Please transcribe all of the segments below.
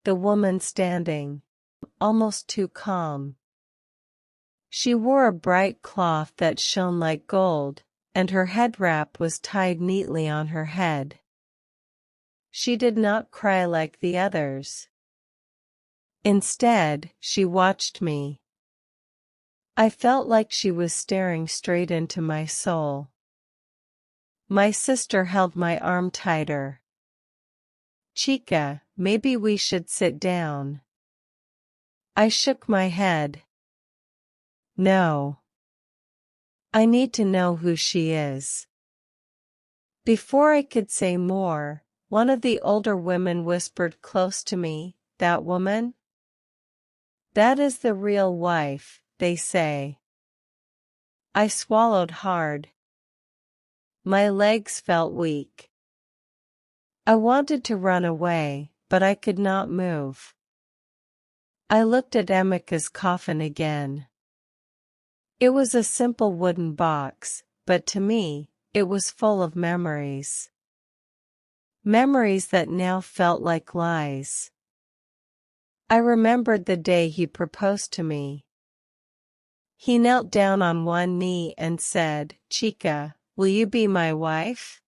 the woman standing, almost too calm. She wore a bright cloth that shone like gold, and her head wrap was tied neatly on her head. She did not cry like the others. Instead, she watched me. I felt like she was staring straight into my soul. My sister held my arm tighter. "Chica, maybe we should sit down." I shook my head. "No. I need to know who she is." Before I could say more, one of the older women whispered close to me, "That woman? That is the real wife, they say." I swallowed hard. My legs felt weak. I wanted to run away, but I could not move. I looked at Emika's coffin again. It was a simple wooden box, but to me, it was full of memories. Memories that now felt like lies. I remembered the day he proposed to me. He knelt down on one knee and said, "Chica, will you be my wife?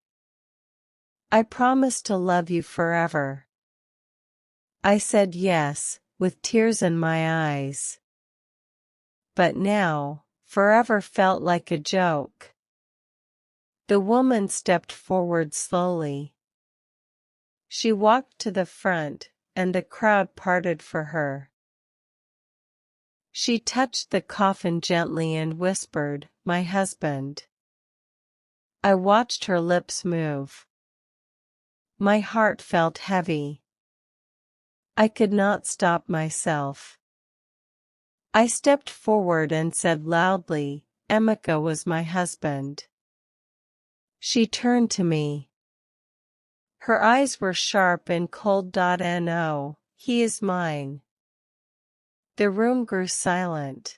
I promise to love you forever." I said yes, with tears in my eyes. But now, forever felt like a joke. The woman stepped forward slowly. She walked to the front, and the crowd parted for her. She touched the coffin gently and whispered, "My husband." I watched her lips move. My heart felt heavy. I could not stop myself. I stepped forward and said loudly, "Emika was my husband." She turned to me. Her eyes were sharp and cold. "No, he is mine." The room grew silent.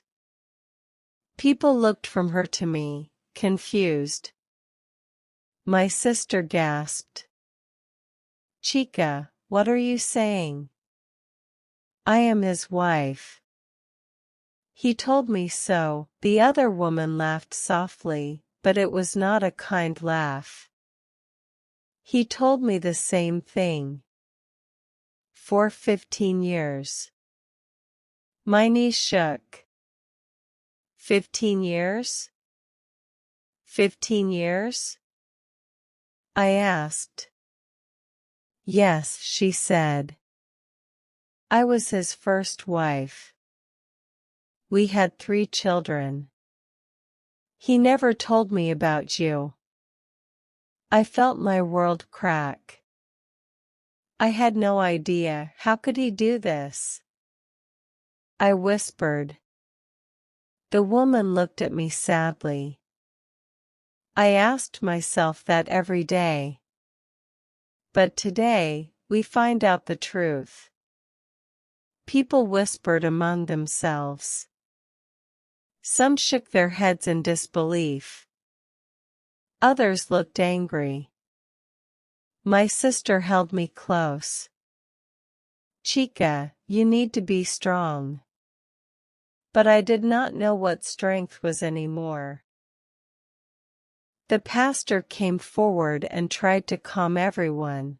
People looked from her to me, confused. My sister gasped. "Chica, what are you saying?" "I am his wife." "He told me so." The other woman laughed softly, but it was not a kind laugh. "He told me the same thing. For 15 years. My knees shook. 15 years? 15 years? I asked. "Yes," she said. "I was his first wife. We had 3 children. He never told me about you." I felt my world crack. I had no idea. How could he do this? I whispered. The woman looked at me sadly. I asked myself that every day. But today, we find out the truth. People whispered among themselves. Some shook their heads in disbelief. Others looked angry. My sister held me close. "Chica, you need to be strong." But I did not know what strength was anymore. The pastor came forward and tried to calm everyone.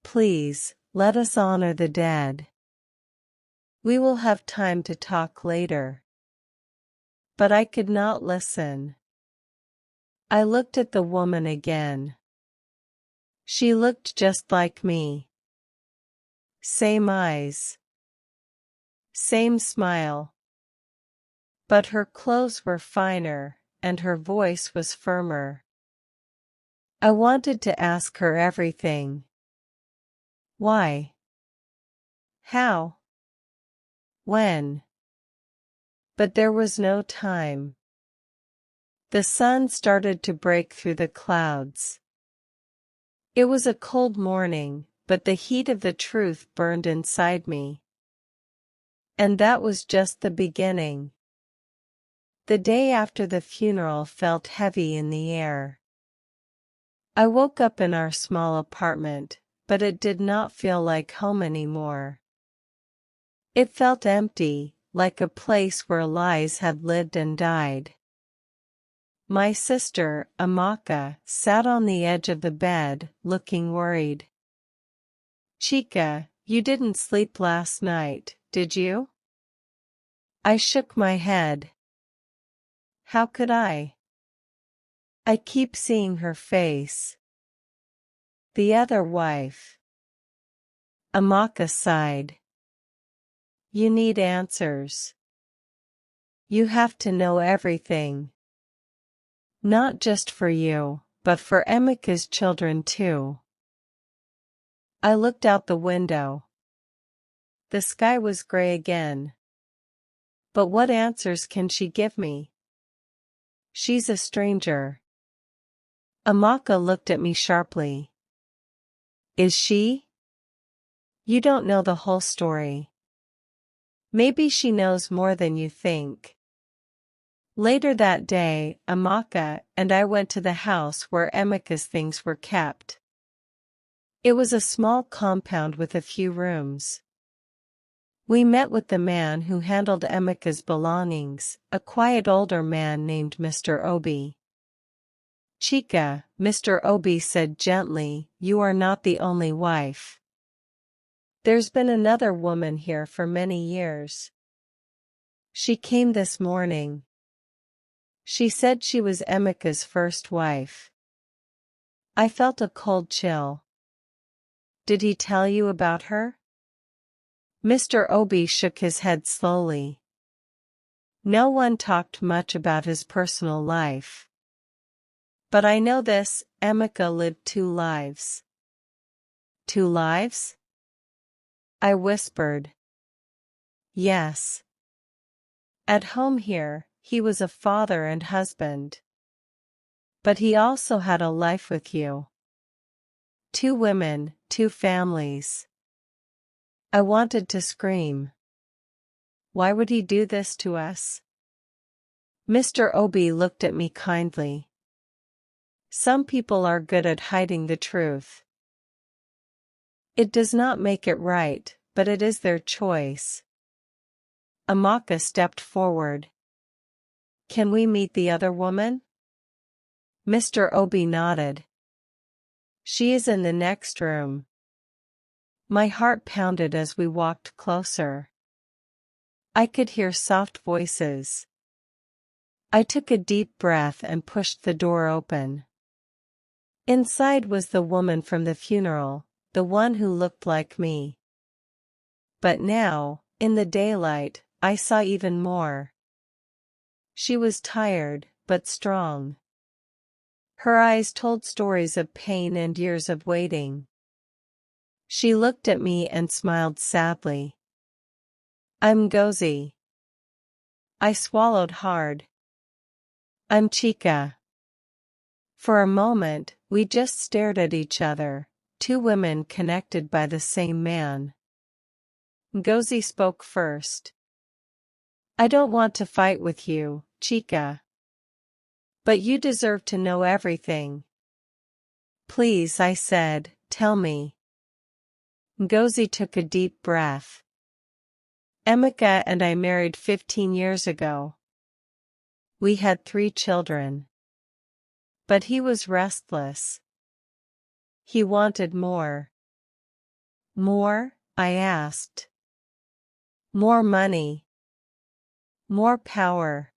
"Please, let us honor the dead. We will have time to talk later." But I could not listen. I looked at the woman again. She looked just like me. Same eyes. Same smile. But her clothes were finer, and her voice was firmer. I wanted to ask her everything. Why? How? When? But there was no time. The sun started to break through the clouds. It was a cold morning, but the heat of the truth burned inside me. And that was just the beginning. The day after the funeral felt heavy in the air. I woke up in our small apartment, but it did not feel like home anymore. It felt empty, like a place where lies had lived and died. My sister, Amaka, sat on the edge of the bed, looking worried. "Chica, you didn't sleep last night, did you?" I shook my head. How could I? I keep seeing her face. The other wife. Amaka sighed. You need answers. You have to know everything. Not just for you, but for Emika's children too. I looked out the window. The sky was gray again. But what answers can she give me? She's a stranger. Amaka looked at me sharply. Is she? You don't know the whole story. Maybe she knows more than you think. Later that day, Amaka and I went to the house where Emika's things were kept. It was a small compound with a few rooms. We met with the man who handled Emika's belongings, a quiet older man named Mr. Obi. Chica, Mr. Obi said gently, you are not the only wife. There's been another woman here for many years. She came this morning. She said she was Emika's first wife. I felt a cold chill. Did he tell you about her? Mr. Obi shook his head slowly. No one talked much about his personal life. But I know this, Emika lived 2 lives. 2 lives? I whispered. Yes. At home here, he was a father and husband. But he also had a life with you. 2 women, 2 families. I wanted to scream. Why would he do this to us? Mr. Obi looked at me kindly. Some people are good at hiding the truth. It does not make it right, but it is their choice. Amaka stepped forward. Can we meet the other woman? Mr. Obi nodded. She is in the next room. My heart pounded as we walked closer. I could hear soft voices. I took a deep breath and pushed the door open. Inside was the woman from the funeral, the one who looked like me. But now, in the daylight, I saw even more. She was tired, but strong. Her eyes told stories of pain and years of waiting. She looked at me and smiled sadly. I'm Ngozi. I swallowed hard. I'm Chica. For a moment, we just stared at each other, 2 women connected by the same man. Ngozi spoke first. I don't want to fight with you, Chica. But you deserve to know everything. Please, I said, tell me. Ngozi took a deep breath. Emika and I married 15 years ago. We had 3 children. But he was restless. He wanted more. More? I asked. More money. More power.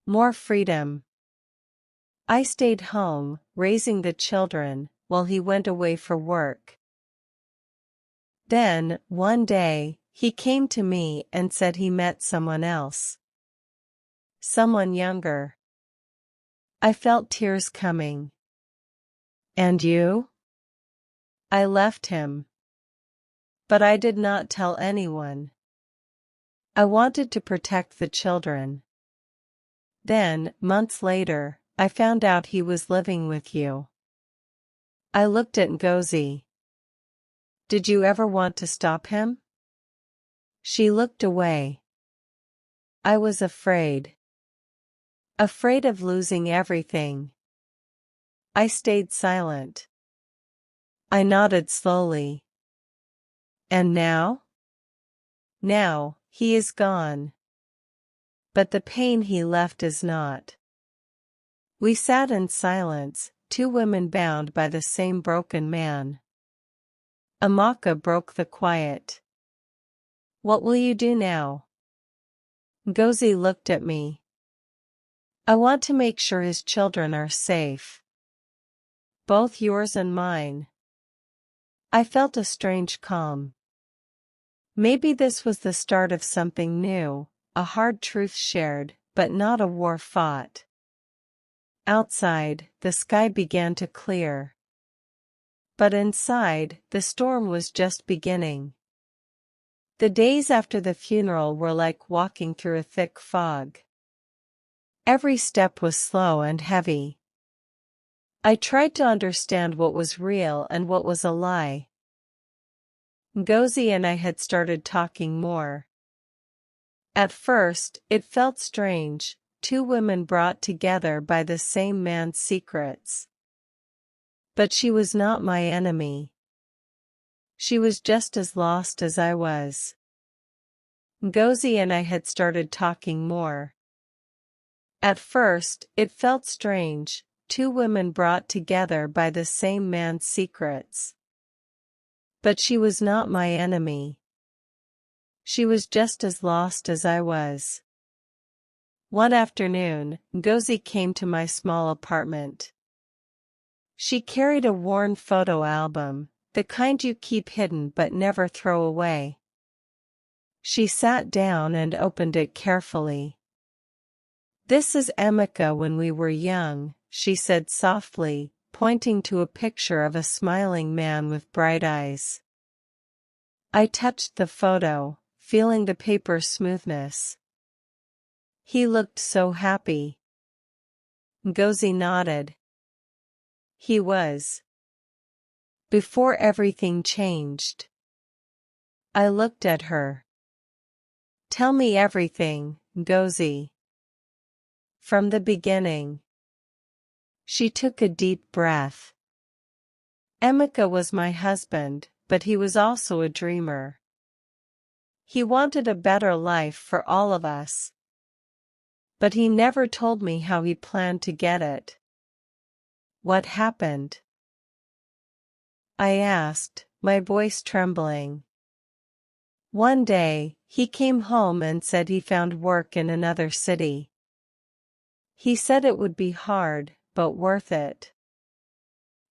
More freedom. I stayed home, raising the children, while he went away for work. Then, one day, he came to me and said he met someone else. Someone younger. I felt tears coming. And you? I left him. But I did not tell anyone. I wanted to protect the children. Then, months later, I found out he was living with you. I looked at Ngozi. Did you ever want to stop him? She looked away. I was afraid. Afraid of losing everything. I stayed silent. I nodded slowly. And now? Now, he is gone. But the pain he left is not. We sat in silence, two women bound by the same broken man. Amaka broke the quiet. What will you do now? Ngozi looked at me. I want to make sure his children are safe. Both yours and mine. I felt a strange calm. Maybe this was the start of something new, a hard truth shared, but not a war fought. Outside, the sky began to clear. But inside, the storm was just beginning. The days after the funeral were like walking through a thick fog. Every step was slow and heavy. I tried to understand what was real and what was a lie. Ngozi and I had started talking more. At first, it felt strange, two women brought together by the same man's secrets. But she was not my enemy. She was just as lost as I was. Ngozi and I had started talking more. At first, it felt strange, two women brought together by the same man's secrets. But she was not my enemy. She was just as lost as I was. One afternoon, Ngozi came to my small apartment. She carried a worn photo album, the kind you keep hidden but never throw away. She sat down and opened it carefully. This is Emeka when we were young, she said softly, pointing to a picture of a smiling man with bright eyes. I touched the photo, feeling the paper's smoothness. He looked so happy. Ngozi nodded. He was. Before everything changed. I looked at her. Tell me everything, Ngozi. From the beginning. She took a deep breath. Emeka was my husband, but he was also a dreamer. He wanted a better life for all of us. But he never told me how he planned to get it. What happened? I asked, my voice trembling. One day, he came home and said he found work in another city. He said it would be hard, but worth it.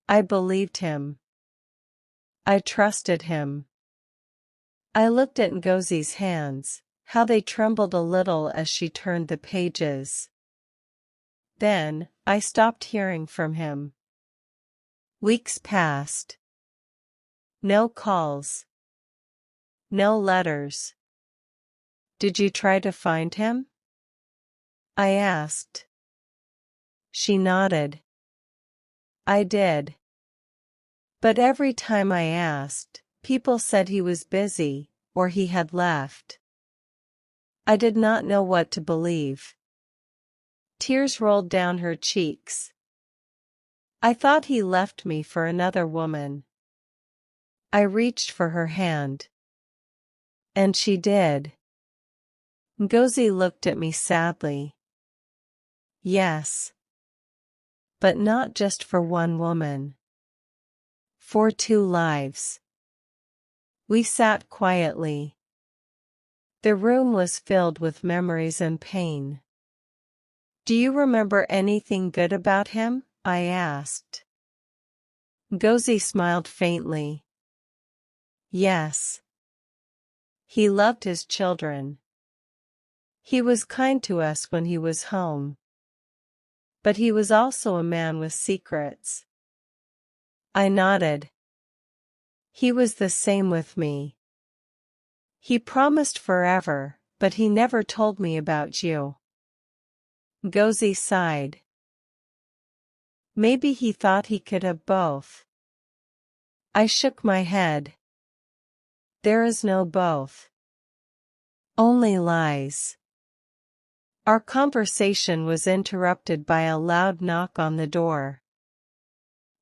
I believed him. I trusted him. I looked at Ngozi's hands, how they trembled a little as she turned the pages. Then, I stopped hearing from him. Weeks passed. No calls. No letters. Did you try to find him? I asked. She nodded. I did. But every time I asked, people said he was busy, or he had left. I did not know what to believe. Tears rolled down her cheeks. I thought he left me for another woman. I reached for her hand. And she did. Ngozi looked at me sadly. Yes. But not just for one woman. For two lives. We sat quietly. The room was filled with memories and pain. Do you remember anything good about him? I asked. Ngozi smiled faintly. Yes. He loved his children. He was kind to us when he was home. But he was also a man with secrets. I nodded. He was the same with me. He promised forever, but he never told me about you. Ngozi sighed. Maybe he thought he could have both. I shook my head. There is no both. Only lies. Our conversation was interrupted by a loud knock on the door.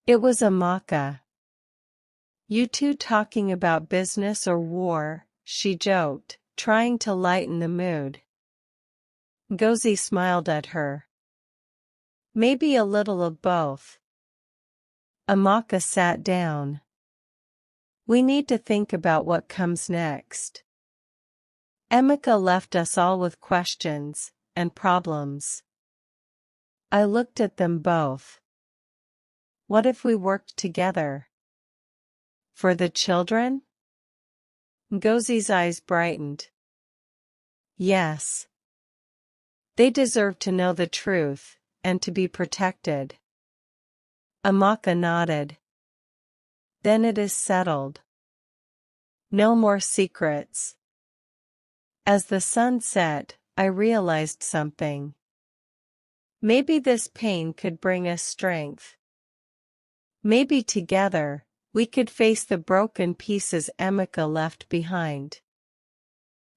It was Amaka. You two talking about business or war? She joked, trying to lighten the mood. Ngozi smiled at her. Maybe a little of both. Amaka sat down. We need to think about what comes next. Emeka left us all with questions and problems. I looked at them both. What if we worked together? For the children? Ngozi's eyes brightened. Yes. They deserve to know the truth, and to be protected. Amaka nodded. Then it is settled. No more secrets. As the sun set, I realized something. Maybe this pain could bring us strength. Maybe together, we could face the broken pieces Emeka left behind.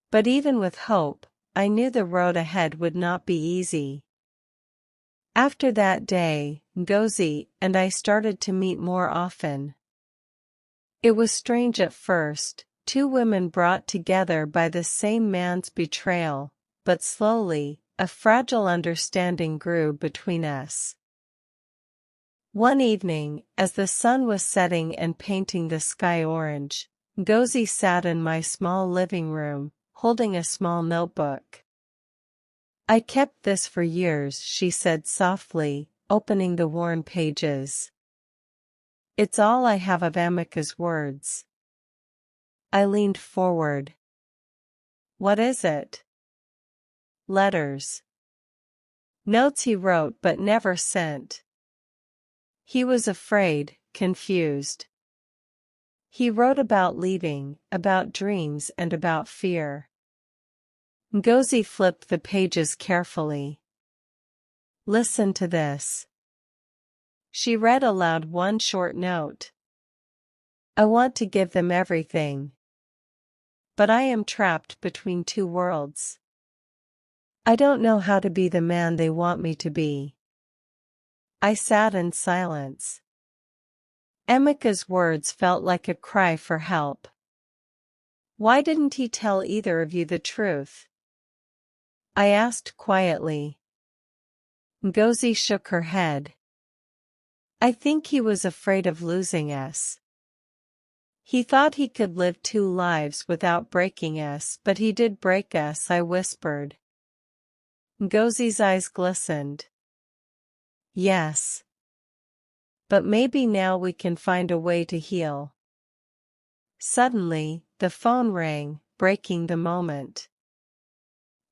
But even with hope, I knew the road ahead would not be easy. After that day, Ngozi and I started to meet more often. It was strange at first, two women brought together by the same man's betrayal, but slowly, a fragile understanding grew between us. One evening, as the sun was setting and painting the sky orange, Ngozi sat in my small living room, holding a small notebook. I kept this for years, she said softly, opening the worn pages. It's all I have of Emeka's words. I leaned forward. What is it? Letters. Notes he wrote but never sent. He was afraid, confused. He wrote about leaving, about dreams and about fear. Ngozi flipped the pages carefully. Listen to this. She read aloud one short note. I want to give them everything. But I am trapped between two worlds. I don't know how to be the man they want me to be. I sat in silence. Emeka's words felt like a cry for help. Why didn't he tell either of you the truth? I asked quietly. Ngozi shook her head. I think he was afraid of losing us. He thought he could live two lives without breaking us, but he did break us, I whispered. Ngozi's eyes glistened. Yes. But maybe now we can find a way to heal. Suddenly, the phone rang, breaking the moment.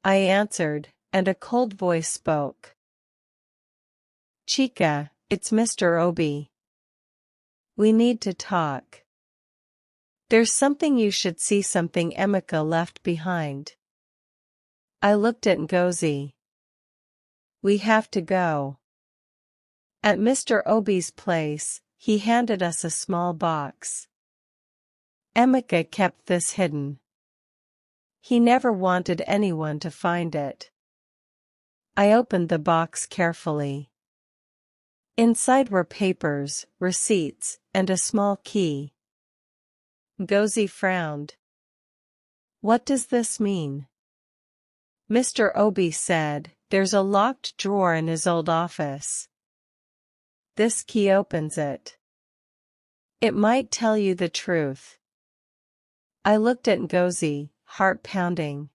I answered, and a cold voice spoke. Chica, it's Mr. Obi. We need to talk. There's something you should see, something Emeka left behind. I looked at Ngozi. We have to go. At Mr. Obi's place, he handed us a small box. Emeka kept this hidden. He never wanted anyone to find it. I opened the box carefully. Inside were papers, receipts, and a small key. Ngozi frowned. What does this mean? Mr. Obi said, there's a locked drawer in his old office. This key opens it. It might tell you the truth. I looked at Ngozi, heart pounding.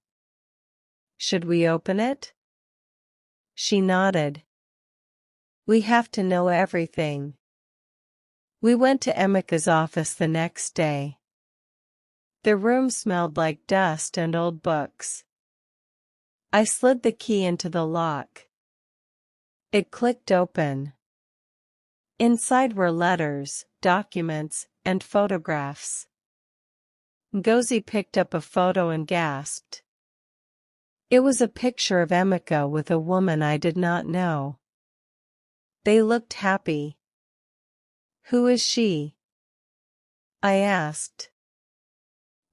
Should we open it? She nodded. We have to know everything. We went to Emeka's office the next day. The room smelled like dust and old books. I slid the key into the lock. It clicked open. Inside were letters, documents, and photographs. Ngozi picked up a photo and gasped. It was a picture of Emeka with a woman I did not know. They looked happy. Who is she? I asked.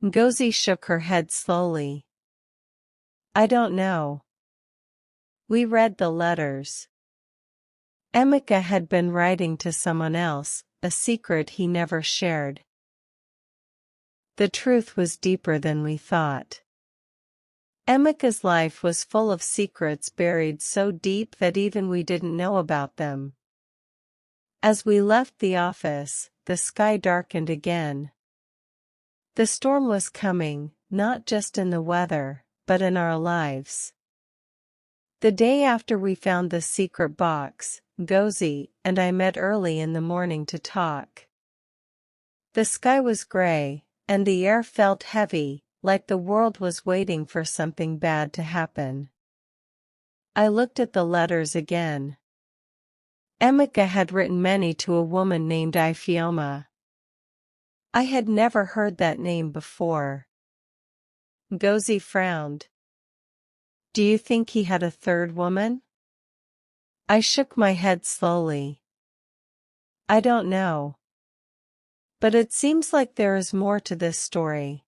Ngozi shook her head slowly. I don't know. We read the letters. Emeka had been writing to someone else, a secret he never shared. The truth was deeper than we thought. Emika's life was full of secrets buried so deep that even we didn't know about them. As we left the office, the sky darkened again. The storm was coming, not just in the weather, but in our lives. The day after we found the secret box, Ngozi and I met early in the morning to talk. The sky was gray, and the air felt heavy, like the world was waiting for something bad to happen. I looked at the letters again. Emika had written many to a woman named Ifeoma. I had never heard that name before. Ngozi frowned. Do you think he had a third woman? I shook my head slowly. I don't know. But it seems like there is more to this story.